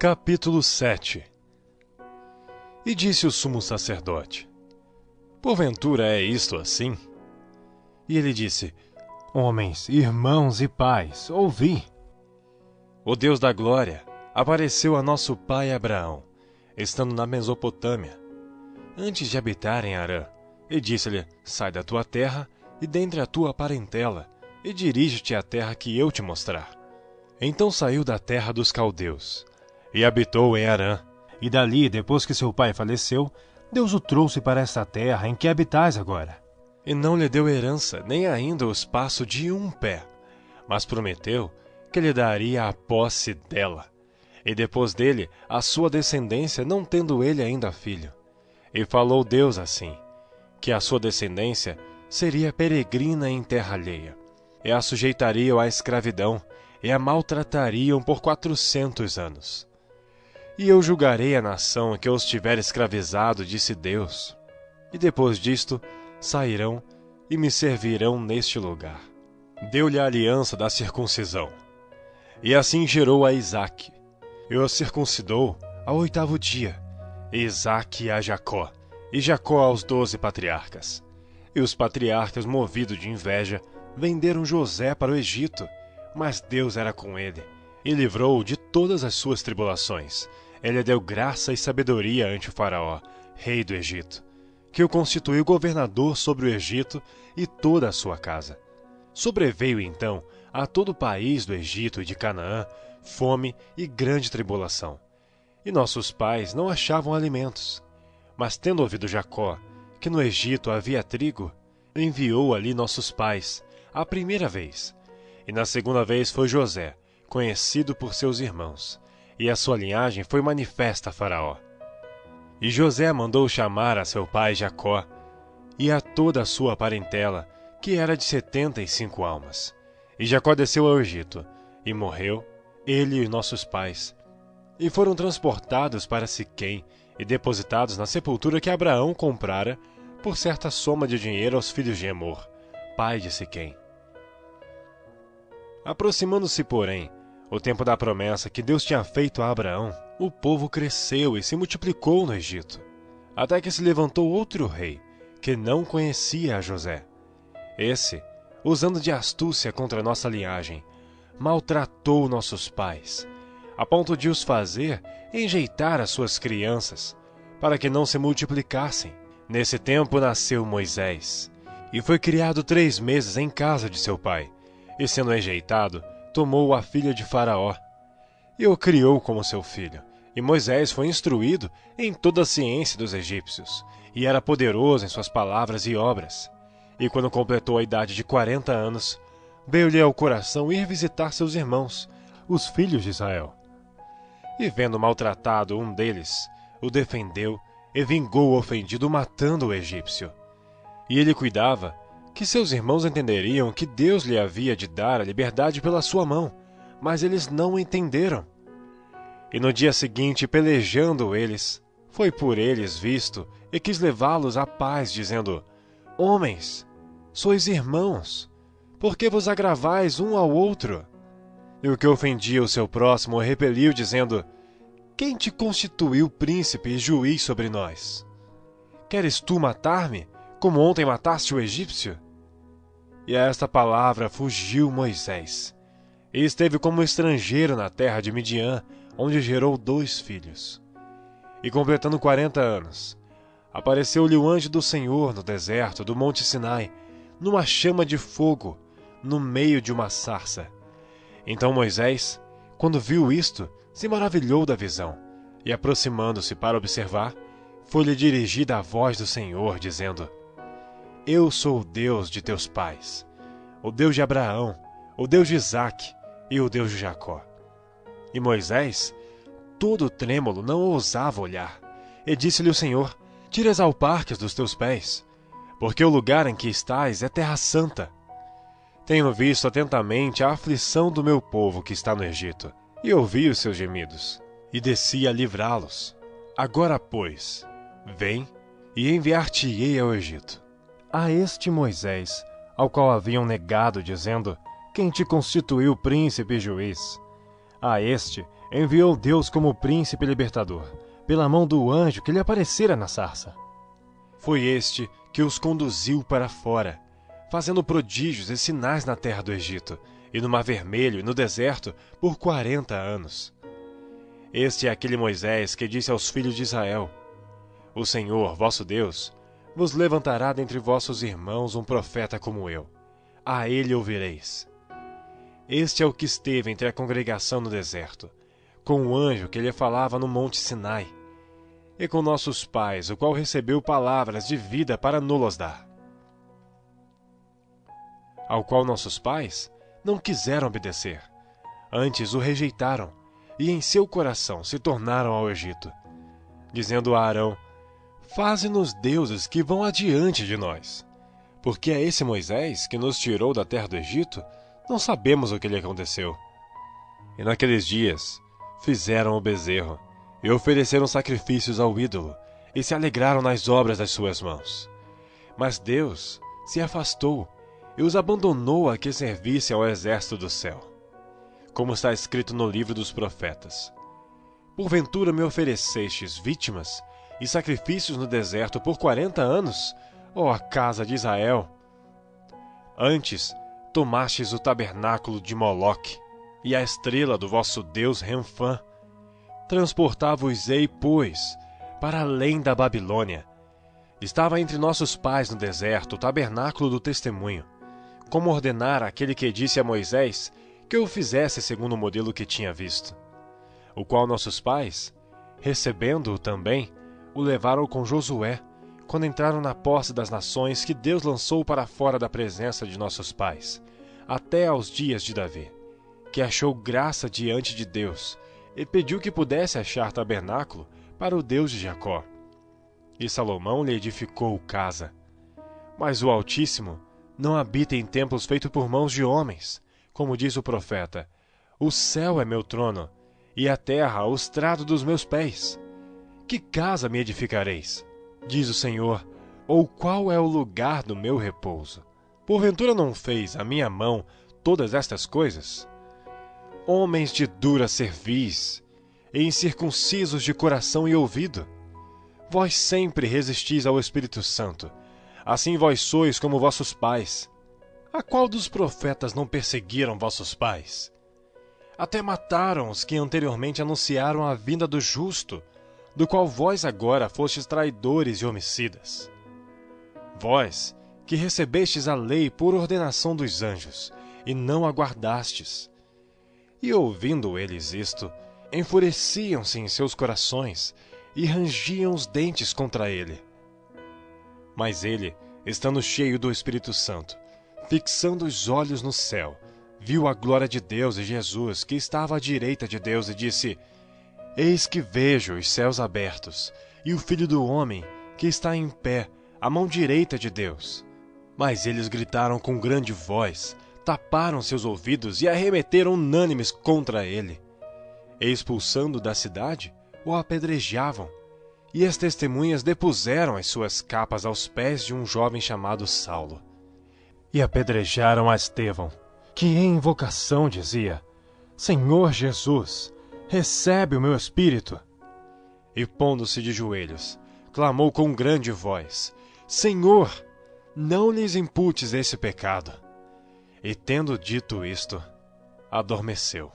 Capítulo 7. E disse o sumo sacerdote: Porventura é isto assim? E ele disse: Homens, irmãos e pais, ouvi. O Deus da glória apareceu a nosso pai Abraão, estando na Mesopotâmia, antes de habitar em Harã, e disse-lhe: Sai da tua terra e dentre a tua parentela, e dirige-te à terra que eu te mostrar. Então saiu da terra dos caldeus, e habitou em Harã. E dali, depois que seu pai faleceu, Deus o trouxe para esta terra em que habitais agora. E não lhe deu herança, nem ainda o espaço de um pé, mas prometeu que lhe daria a posse dela, e depois dele a sua descendência, não tendo ele ainda filho. E falou Deus assim, que a sua descendência seria peregrina em terra alheia, e a sujeitariam à escravidão, e a maltratariam por 400 anos. E eu julgarei a nação que os tiver escravizado, disse Deus. E depois disto sairão e me servirão neste lugar. Deu-lhe a aliança da circuncisão. E assim gerou a Isaque. E o circuncidou ao 8º dia, e Isaque a Jacó, e Jacó aos 12 patriarcas. E os patriarcas, movidos de inveja, venderam José para o Egito, mas Deus era com ele, e livrou-o de todas as suas tribulações. Ele deu graça e sabedoria ante o faraó, rei do Egito, que o constituiu governador sobre o Egito e toda a sua casa. Sobreveio então a todo o país do Egito e de Canaã fome e grande tribulação. E nossos pais não achavam alimentos. Mas tendo ouvido Jacó que no Egito havia trigo, enviou ali nossos pais a primeira vez. E na segunda vez foi José, conhecido por seus irmãos, e a sua linhagem foi manifesta a Faraó. E José mandou chamar a seu pai Jacó, e a toda a sua parentela, que era de 75 almas. E Jacó desceu ao Egito, e morreu, ele e nossos pais. E foram transportados para Siquém, e depositados na sepultura que Abraão comprara, por certa soma de dinheiro aos filhos de Emor, pai de Siquém. Aproximando-se, porém, o tempo da promessa que Deus tinha feito a Abraão, o povo cresceu e se multiplicou no Egito, até que se levantou outro rei, que não conhecia a José. Esse, usando de astúcia contra nossa linhagem, maltratou nossos pais, a ponto de os fazer enjeitar as suas crianças, para que não se multiplicassem. Nesse tempo nasceu Moisés, e foi criado 3 meses em casa de seu pai, e sendo enjeitado, tomou a filha de Faraó, e o criou como seu filho. E Moisés foi instruído em toda a ciência dos egípcios, e era poderoso em suas palavras e obras. E quando completou a idade de 40 anos, veio-lhe ao coração ir visitar seus irmãos, os filhos de Israel. E vendo maltratado um deles, o defendeu e vingou o ofendido, matando o egípcio. E ele cuidava que seus irmãos entenderiam que Deus lhe havia de dar a liberdade pela sua mão, mas eles não entenderam. E no dia seguinte, pelejando eles, foi por eles visto e quis levá-los à paz, dizendo: Homens, sois irmãos, por que vos agravais um ao outro? E o que ofendia o seu próximo o repeliu, dizendo: Quem te constituiu príncipe e juiz sobre nós? Queres tu matar-me, como ontem mataste o egípcio? E a esta palavra fugiu Moisés, e esteve como estrangeiro na terra de Midian, onde gerou 2 filhos. E completando 40 anos, apareceu-lhe o anjo do Senhor no deserto do monte Sinai, numa chama de fogo, no meio de uma sarça. Então Moisés, quando viu isto, se maravilhou da visão, e aproximando-se para observar, foi-lhe dirigida a voz do Senhor, dizendo: Eu sou o Deus de teus pais, o Deus de Abraão, o Deus de Isaque e o Deus de Jacó. E Moisés, todo trêmulo, não ousava olhar, e disse-lhe o Senhor: Tira as alparcas dos teus pés, porque o lugar em que estás é terra santa. Tenho visto atentamente a aflição do meu povo que está no Egito, e ouvi os seus gemidos, e desci a livrá-los. Agora, pois, vem e enviar-te-ei ao Egito. A este Moisés, ao qual haviam negado, dizendo: Quem te constituiu príncipe e juiz? A este enviou Deus como príncipe libertador, pela mão do anjo que lhe aparecera na sarça. Foi este que os conduziu para fora, fazendo prodígios e sinais na terra do Egito, e no Mar Vermelho e no deserto por 40 anos. Este é aquele Moisés que disse aos filhos de Israel: O Senhor, vosso Deus, vos levantará dentre vossos irmãos um profeta como eu. A ele ouvireis. Este é o que esteve entre a congregação no deserto, com o anjo que lhe falava no monte Sinai, e com nossos pais, o qual recebeu palavras de vida para nos dar. Ao qual nossos pais não quiseram obedecer, antes o rejeitaram, e em seu coração se tornaram ao Egito, dizendo a Arão: Faze-nos deuses que vão adiante de nós. Porque é esse Moisés que nos tirou da terra do Egito, não sabemos o que lhe aconteceu. E naqueles dias fizeram o bezerro, e ofereceram sacrifícios ao ídolo, e se alegraram nas obras das suas mãos. Mas Deus se afastou, e os abandonou a que servissem ao exército do céu. Como está escrito no livro dos profetas: Porventura me oferecestes vítimas e sacrifícios no deserto por 40 anos, ó casa de Israel? Antes tomastes o tabernáculo de Moloque e a estrela do vosso deus Renfã. Transportava-os-ei, pois, para além da Babilônia. Estava entre nossos pais no deserto o tabernáculo do testemunho, como ordenara aquele que disse a Moisés que o fizesse segundo o modelo que tinha visto. O qual nossos pais, recebendo-o também, o levaram com Josué, quando entraram na posse das nações que Deus lançou para fora da presença de nossos pais, até aos dias de Davi, que achou graça diante de Deus, e pediu que pudesse achar tabernáculo para o Deus de Jacó. E Salomão lhe edificou casa. Mas o Altíssimo não habita em templos feitos por mãos de homens, como diz o profeta: O céu é meu trono, e a terra o estrado dos meus pés. Que casa me edificareis? Diz o Senhor, ou qual é o lugar do meu repouso? Porventura não fez a minha mão todas estas coisas? Homens de dura cerviz, e incircuncisos de coração e ouvido, vós sempre resistis ao Espírito Santo, assim vós sois como vossos pais. A qual dos profetas não perseguiram vossos pais? Até mataram os que anteriormente anunciaram a vinda do justo, do qual vós agora fostes traidores e homicidas. Vós, que recebestes a lei por ordenação dos anjos, e não a guardastes. E ouvindo eles isto, enfureciam-se em seus corações, e rangiam os dentes contra ele. Mas ele, estando cheio do Espírito Santo, fixando os olhos no céu, viu a glória de Deus e Jesus, que estava à direita de Deus, e disse: Eis que vejo os céus abertos, e o Filho do Homem, que está em pé, à mão direita de Deus. Mas eles gritaram com grande voz, taparam seus ouvidos e arremeteram unânimes contra ele. E expulsando da cidade, o apedrejavam, e as testemunhas depuseram as suas capas aos pés de um jovem chamado Saulo. E apedrejaram a Estevão, que em invocação dizia: Senhor Jesus, recebe o meu espírito. E pondo-se de joelhos, clamou com grande voz: Senhor, não lhes imputes esse pecado. E tendo dito isto, adormeceu.